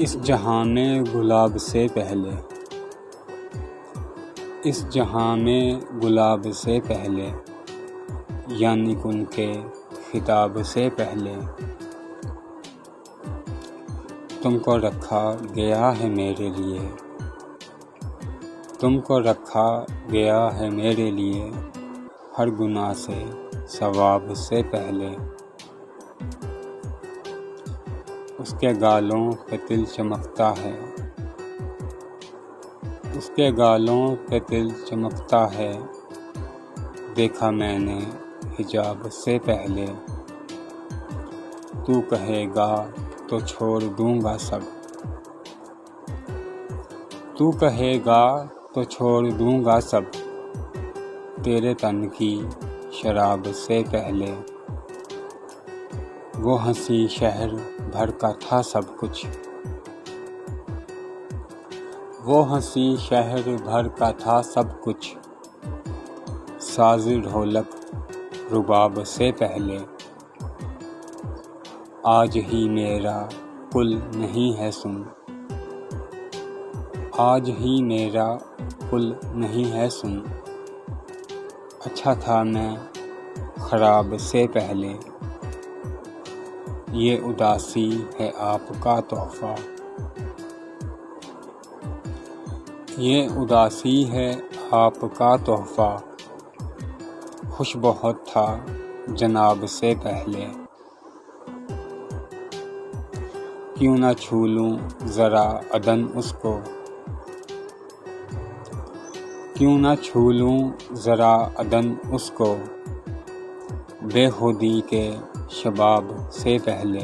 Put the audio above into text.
इस जहां में गुलाब से पहले, इस जहां में गुलाब से पहले, यानी उनके खिताब से पहले, तुमको रखा गया है मेरे लिए, तुमको रखा गया है मेरे लिए, हर गुनाह से सवाब से पहले। उसके गालों पे तिल चमकता है, उसके गालों पे तिल चमकता है, देखा मैंने हिजाब से पहले। तू कहेगा तो छोड़ दूंगा सब, तू कहेगा तो छोड़ दूंगा सब, तेरे तन की शराब से पहले। वो हंसी शहर भर का था सब कुछ, वो हंसी शहर भर का था सब कुछ, साज़ ढोलक रुबाब से पहले। आज ही मेरा कुल नहीं है सुन, आज ही मेरा कुल नहीं है सुन, अच्छा था मैं खराब से पहले। ये उदासी है आपका तोहफ़ा, ये उदासी है आपका तोहफ़ा, खुश बहुत था जनाब से पहले। क्यों ना छू लूं ज़रा अदन उसको, क्यों ना छू लूं ज़रा अदन उसको, बेखुदी के शबाब से पहले।